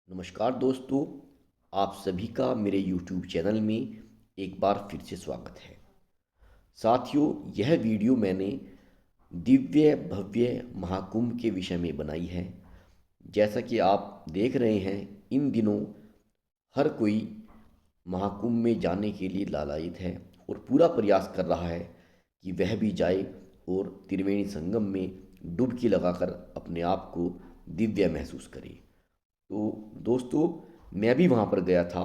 नमस्कार दोस्तों, आप सभी का मेरे YouTube चैनल में एक बार फिर से स्वागत है। साथियों, यह वीडियो मैंने दिव्य भव्य महाकुंभ के विषय में बनाई है। जैसा कि आप देख रहे हैं, इन दिनों हर कोई महाकुंभ में जाने के लिए लालायित है और पूरा प्रयास कर रहा है कि वह भी जाए और त्रिवेणी संगम में डुबकी लगाकर अपने आप को दिव्य महसूस करे। तो दोस्तों, मैं भी वहाँ पर गया था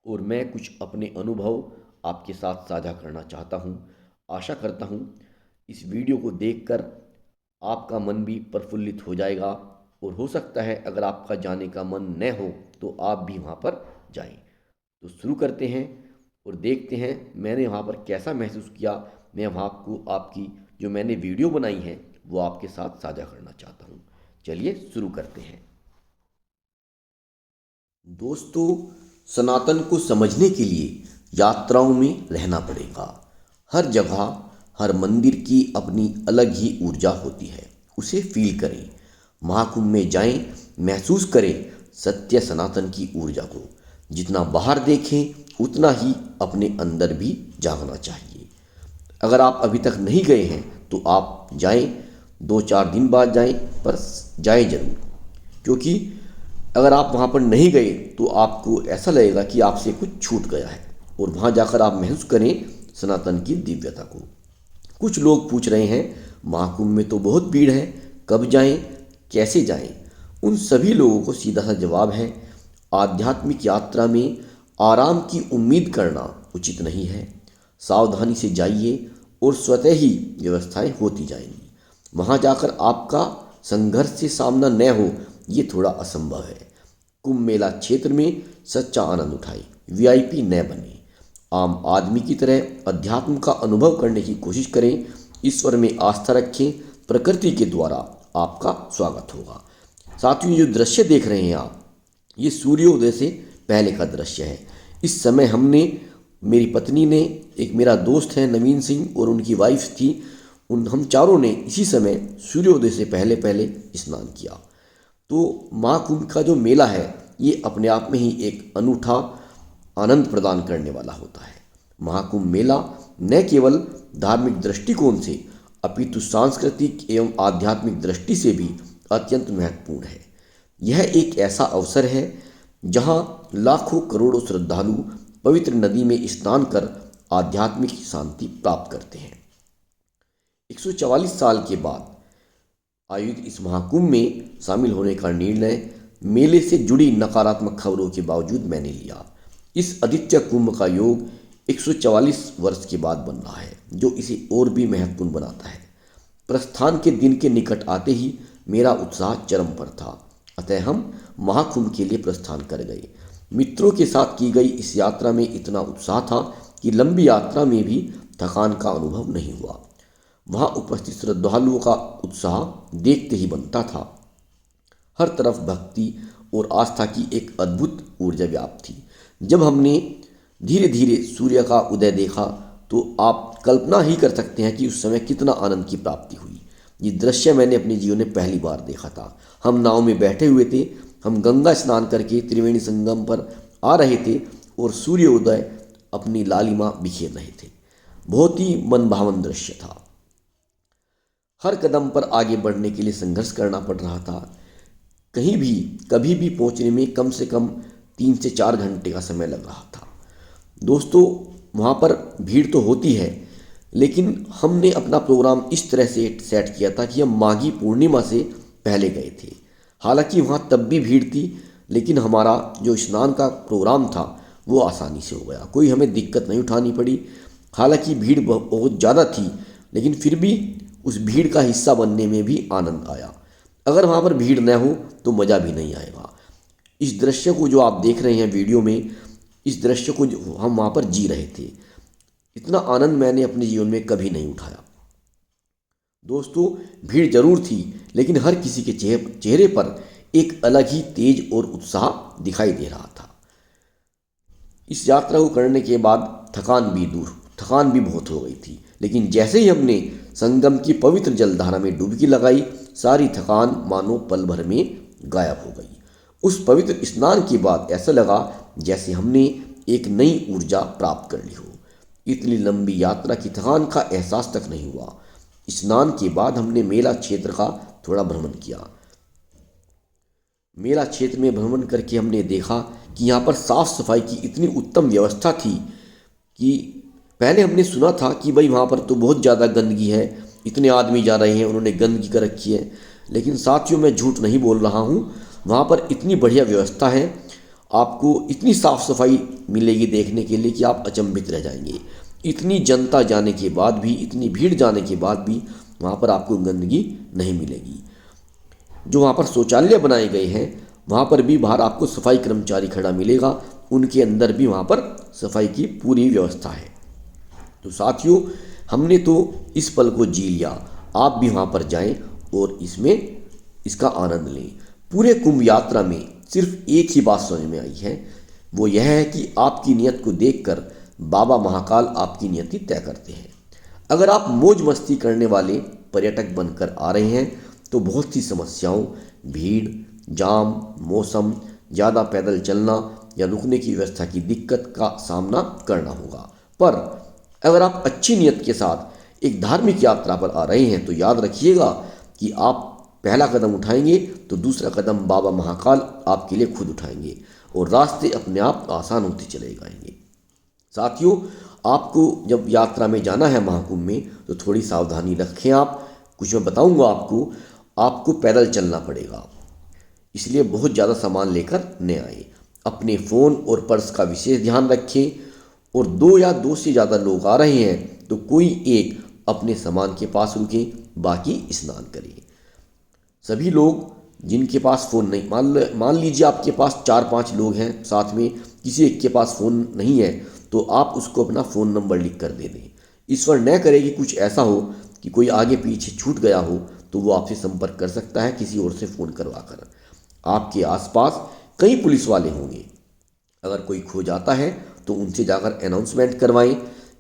और मैं कुछ अपने अनुभव आपके साथ साझा करना चाहता हूँ। आशा करता हूँ इस वीडियो को देखकर आपका मन भी प्रफुल्लित हो जाएगा और हो सकता है अगर आपका जाने का मन न हो तो आप भी वहाँ पर जाएं। तो शुरू करते हैं और देखते हैं मैंने वहाँ पर कैसा महसूस किया। मैं वहाँ को आपकी जो मैंने वीडियो बनाई है वो आपके साथ साझा करना चाहता हूँ। चलिए शुरू करते हैं। दोस्तों, सनातन को समझने के लिए यात्राओं में रहना पड़ेगा। हर जगह, हर मंदिर की अपनी अलग ही ऊर्जा होती है। उसे फील करें, महाकुंभ में जाएं, महसूस करें सत्य सनातन की ऊर्जा को। जितना बाहर देखें उतना ही अपने अंदर भी झांकना चाहिए। अगर आप अभी तक नहीं गए हैं तो आप जाएं, 2-4 दिन बाद जाएं, पर जाएं जरूर। क्योंकि अगर आप वहाँ पर नहीं गए तो आपको ऐसा लगेगा कि आपसे कुछ छूट गया है, और वहाँ जाकर आप महसूस करें सनातन की दिव्यता को। कुछ लोग पूछ रहे हैं, महाकुंभ में तो बहुत भीड़ है, कब जाएं, कैसे जाएं? उन सभी लोगों को सीधा सा जवाब है, आध्यात्मिक यात्रा में आराम की उम्मीद करना उचित नहीं है। सावधानी से जाइए और स्वतः ही व्यवस्थाएं होती जाएंगी। वहाँ जाकर आपका संघर्ष से सामना न हो, ये थोड़ा असंभव है। कुंभ मेला क्षेत्र में सच्चा आनंद उठाएं, वीआईपी न बने। आम आदमी की तरह अध्यात्म का अनुभव करने की कोशिश करें। ईश्वर में आस्था रखें, प्रकृति के द्वारा आपका स्वागत होगा। साथियों, ये जो दृश्य देख रहे हैं आप, ये सूर्योदय से पहले का दृश्य है। इस समय मेरी पत्नी ने, एक मेरा दोस्त है नवीन सिंह और उनकी वाइफ थी, हम चारों ने इसी समय सूर्योदय से पहले पहले स्नान किया। तो महाकुंभ का जो मेला है ये अपने आप में ही एक अनूठा आनंद प्रदान करने वाला होता है। महाकुंभ मेला न केवल धार्मिक दृष्टिकोण से अपितु सांस्कृतिक एवं आध्यात्मिक दृष्टि से भी अत्यंत महत्वपूर्ण है। यह एक ऐसा अवसर है जहां लाखों करोड़ों श्रद्धालु पवित्र नदी में स्नान कर आध्यात्मिक शांति प्राप्त करते हैं। 144 साल के बाद आयोजित इस महाकुंभ में शामिल होने का निर्णय मेले से जुड़ी नकारात्मक खबरों के बावजूद मैंने लिया। इस आदित्य कुंभ का योग 144 वर्ष के बाद बन रहा है, जो इसे और भी महत्वपूर्ण बनाता है। प्रस्थान के दिन के निकट आते ही मेरा उत्साह चरम पर था, अतः हम महाकुंभ के लिए प्रस्थान कर गए। मित्रों के साथ की गई इस यात्रा में इतना उत्साह था कि लंबी यात्रा में भी थकान का अनुभव नहीं हुआ। वहाँ उपस्थित श्रद्धालुओं का उत्साह देखते ही बनता था। हर तरफ भक्ति और आस्था की एक अद्भुत ऊर्जा व्याप्त थी। जब हमने धीरे धीरे सूर्य का उदय देखा तो आप कल्पना ही कर सकते हैं कि उस समय कितना आनंद की प्राप्ति हुई। ये दृश्य मैंने अपने जीवन में पहली बार देखा था। हम नाव में बैठे हुए थे, हम गंगा स्नान करके त्रिवेणी संगम पर आ रहे थे और सूर्योदय अपनी लालिमा बिखेर रहे थे। बहुत ही मनभावन दृश्य था। हर कदम पर आगे बढ़ने के लिए संघर्ष करना पड़ रहा था। कहीं भी कभी भी पहुंचने में कम से कम 3 से 4 घंटे का समय लग रहा था। दोस्तों, वहाँ पर भीड़ तो होती है, लेकिन हमने अपना प्रोग्राम इस तरह से सेट किया था कि हम माघी पूर्णिमा से पहले गए थे। हालांकि वहाँ तब भी भीड़ थी, लेकिन हमारा जो स्नान का प्रोग्राम था वो आसानी से हो गया, कोई हमें दिक्कत नहीं उठानी पड़ी। हालांकि भीड़ बहुत ज़्यादा थी, लेकिन फिर भी उस भीड़ का हिस्सा बनने में भी आनंद आया। अगर वहाँ पर भीड़ न हो तो मज़ा भी नहीं आएगा। इस दृश्य को जो आप देख रहे हैं वीडियो में, इस दृश्य को हम वहाँ पर जी रहे थे। इतना आनंद मैंने अपने जीवन में कभी नहीं उठाया। दोस्तों, भीड़ जरूर थी, लेकिन हर किसी के चेहरे पर एक अलग ही तेज और उत्साह दिखाई दे रहा था। इस यात्रा को करने के बाद थकान भी बहुत हो गई थी, लेकिन जैसे ही हमने संगम की पवित्र जलधारा में डुबकी लगाई, सारी थकान मानो पल भर में गायब हो गई। उस पवित्र स्नान के बाद ऐसा लगा जैसे हमने एक नई ऊर्जा प्राप्त कर ली हो। इतनी लंबी यात्रा की थकान का एहसास तक नहीं हुआ। स्नान के बाद हमने मेला क्षेत्र का थोड़ा भ्रमण किया। मेला क्षेत्र में भ्रमण करके हमने देखा कि यहाँ पर साफ सफाई की इतनी उत्तम व्यवस्था थी कि पहले हमने सुना था कि भाई वहाँ पर तो बहुत ज़्यादा गंदगी है, इतने आदमी जा रहे हैं, उन्होंने गंदगी कर रखी है। लेकिन साथियों, मैं झूठ नहीं बोल रहा हूँ, वहाँ पर इतनी बढ़िया व्यवस्था है, आपको इतनी साफ सफाई मिलेगी देखने के लिए कि आप अचंभित रह जाएंगे। इतनी जनता जाने के बाद भी, इतनी भीड़ जाने के बाद भी वहाँ पर आपको गंदगी नहीं मिलेगी। जो वहाँ पर शौचालय बनाए गए हैं वहाँ पर भी बाहर आपको सफाई कर्मचारी खड़ा मिलेगा, उनके अंदर भी वहाँ पर सफाई की पूरी व्यवस्था है। तो साथियों, हमने तो इस पल को जी लिया, आप भी वहाँ पर जाएं और इसका आनंद लें। पूरे कुंभ यात्रा में सिर्फ एक ही बात समझ में आई है, वो यह है कि आपकी नियत को देखकर बाबा महाकाल आपकी नियति तय करते हैं। अगर आप मौज मस्ती करने वाले पर्यटक बनकर आ रहे हैं तो बहुत सी समस्याओं, भीड़, जाम, मौसम, ज़्यादा पैदल चलना या रुकने की व्यवस्था की दिक्कत का सामना करना होगा। पर अगर आप अच्छी नियत के साथ एक धार्मिक यात्रा पर आ रहे हैं तो याद रखिएगा कि आप पहला कदम उठाएंगे तो दूसरा कदम बाबा महाकाल आपके लिए खुद उठाएंगे और रास्ते अपने आप आसान होते चले जाएंगे। साथियों, आपको जब यात्रा में जाना है महाकुंभ में तो थोड़ी सावधानी रखें। आप कुछ मैं बताऊंगा आपको पैदल चलना पड़ेगा, इसलिए बहुत ज़्यादा सामान लेकर न आए। अपने फ़ोन और पर्स का विशेष ध्यान रखें और 2 या 2 से ज़्यादा लोग आ रहे हैं तो कोई एक अपने सामान के पास रुके, बाकी स्नान करें। सभी लोग जिनके पास फ़ोन नहीं, मान लीजिए आपके पास 4-5 लोग हैं साथ में, किसी एक के पास फ़ोन नहीं है तो आप उसको अपना फ़ोन नंबर लिख कर दे दें। ईश्वर न करे कि कुछ ऐसा हो कि कोई आगे पीछे छूट गया हो तो वो आपसे संपर्क कर सकता है किसी और से फ़ोन करवा कर। आपके आसपास कई पुलिस वाले होंगे, अगर कोई खो जाता है तो उनसे जाकर अनाउंसमेंट करवाएं।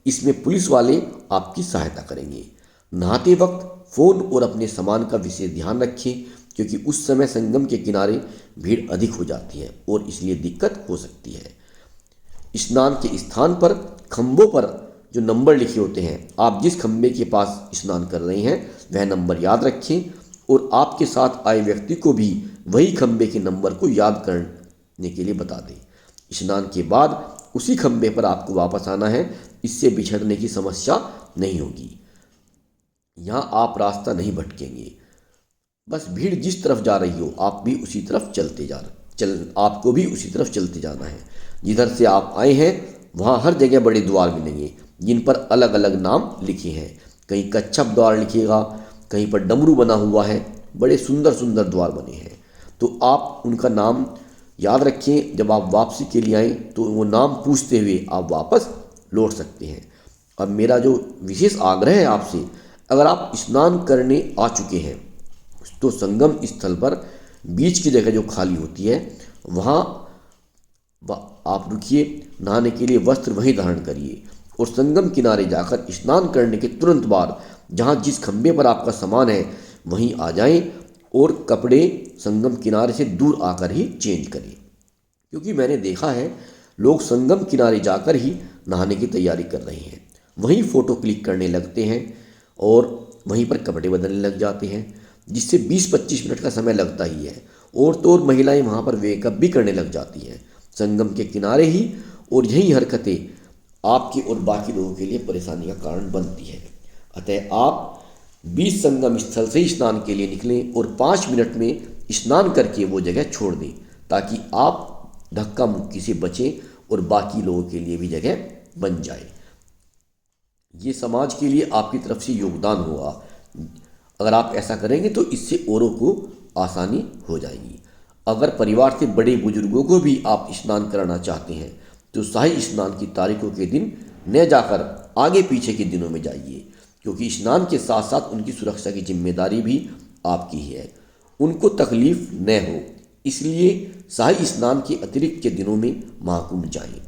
इसमें पुलिस वाले आपकी सहायता करेंगे। नहाते वक्त फ़ोन और अपने सामान का विशेष ध्यान रखें क्योंकि उस समय संगम के किनारे भीड़ अधिक हो जाती है और इसलिए दिक्कत हो सकती है। स्नान के स्थान पर खंभों पर जो नंबर लिखे होते हैं, आप जिस खंभे के पास स्नान कर रहे हैं वह नंबर याद रखें और आपके साथ आए व्यक्ति को भी वही खंभे के नंबर को याद करने के लिए बता दें। स्नान के बाद उसी खंभे पर आपको वापस आना है, इससे बिछड़ने की समस्या नहीं होगी। यहाँ आप रास्ता नहीं भटकेंगे, बस भीड़ जिस तरफ जा रही हो आप भी उसी तरफ आपको भी उसी तरफ चलते जाना है। जिधर से आप आए हैं वहाँ हर जगह बड़े द्वार मिलेंगे जिन पर अलग अलग नाम लिखे हैं। कहीं कच्छप द्वार लिखेगा, कहीं पर डमरू बना हुआ है, बड़े सुंदर सुंदर द्वार बने हैं। तो आप उनका नाम याद रखें, जब आप वापसी के लिए आएँ तो वो नाम पूछते हुए आप वापस लौट सकते हैं। अब मेरा जो विशेष आग्रह है आपसे, अगर आप स्नान करने आ चुके हैं तो संगम स्थल पर बीच की जगह जो खाली होती है वहाँ आप रुकिए, नहाने के लिए वस्त्र वहीं धारण करिए और संगम किनारे जाकर स्नान करने के तुरंत बाद जहाँ जिस खंभे पर आपका सामान है वहीं आ जाएं और कपड़े संगम किनारे से दूर आकर ही चेंज करें। क्योंकि मैंने देखा है लोग संगम किनारे जाकर ही नहाने की तैयारी कर रहे हैं, वहीं फ़ोटो क्लिक करने लगते हैं और वहीं पर कपड़े बदलने लग जाते हैं, जिससे 20-25 मिनट का समय लगता ही है। और तो और महिलाएं वहाँ पर वेकअप भी करने लग जाती हैं संगम के किनारे ही, और यही हरकतें आपके और बाकी लोगों के लिए परेशानी का कारण बनती है। अतः आप बीच संगम स्थल से ही स्नान के लिए निकलें और 5 मिनट में स्नान करके वो जगह छोड़ दें ताकि आप धक्का मुक्की से बचें और बाकी लोगों के लिए भी जगह बन जाए। ये समाज के लिए आपकी तरफ से योगदान होगा। अगर आप ऐसा करेंगे तो इससे औरों को आसानी हो जाएगी। अगर परिवार से बड़े बुजुर्गों को भी आप स्नान कराना चाहते हैं तो शाही स्नान की तारीखों के दिन न जाकर आगे पीछे के दिनों में जाइए, क्योंकि स्नान के साथ साथ उनकी सुरक्षा की जिम्मेदारी भी आपकी ही है, उनको तकलीफ न हो, इसलिए शाही स्नान के अतिरिक्त के दिनों में महाकुंभ जाएं।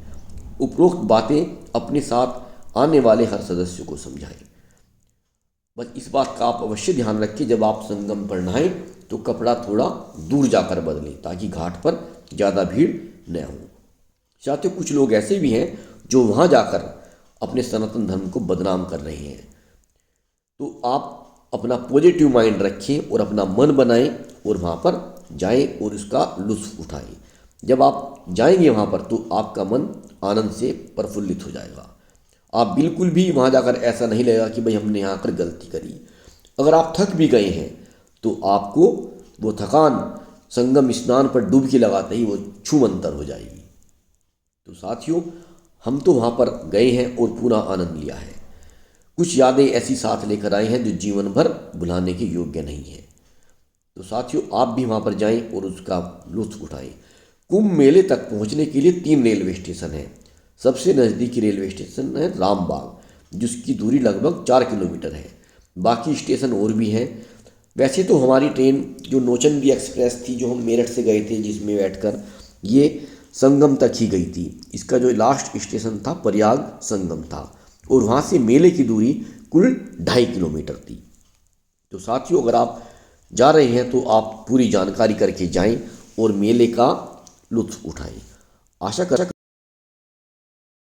उपरोक्त बातें अपने साथ आने वाले हर सदस्य को समझाएं। बस इस बात का आप अवश्य ध्यान रखें, जब आप संगम पर नहाएं तो कपड़ा थोड़ा दूर जाकर बदलें ताकि घाट पर ज़्यादा भीड़ न हो। साथियों, कुछ लोग ऐसे भी हैं जो वहाँ जाकर अपने सनातन धर्म को बदनाम कर रहे हैं। तो आप अपना पॉजिटिव माइंड रखें और अपना मन बनाएं और वहाँ पर जाएं और उसका लुत्फ़ उठाएं। जब आप जाएंगे वहाँ पर तो आपका मन आनंद से प्रफुल्लित हो जाएगा। आप बिल्कुल भी वहाँ जाकर ऐसा नहीं लगेगा कि भाई हमने यहाँ पर गलती करी। अगर आप थक भी गए हैं तो आपको वो थकान संगम स्नान पर डुबकी लगाते ही वो छूमंतर हो जाएगी। तो साथियों, हम तो वहाँ पर गए हैं और पूरा आनंद लिया है। कुछ यादें ऐसी साथ लेकर आए हैं जो जीवन भर भुलाने के योग्य नहीं है। तो साथियों, आप भी वहाँ पर जाएं और उसका लुत्फ़ उठाएं। कुंभ मेले तक पहुँचने के लिए 3 रेलवे स्टेशन हैं। सबसे नज़दीकी रेलवे स्टेशन है रामबाग, जिसकी दूरी लगभग 4 किलोमीटर है। बाकी स्टेशन और भी हैं। वैसे तो हमारी ट्रेन जो नौचंदी एक्सप्रेस थी, जो हम मेरठ से गए थे, जिसमें बैठकर ये संगम तक ही गई थी। इसका जो लास्ट स्टेशन था प्रयाग संगम था और वहाँ से मेले की दूरी कुल 2.5 किलोमीटर थी। तो साथियों, अगर आप जा रहे हैं तो आप पूरी जानकारी करके जाएं और मेले का लुत्फ़ उठाएं। आशा कर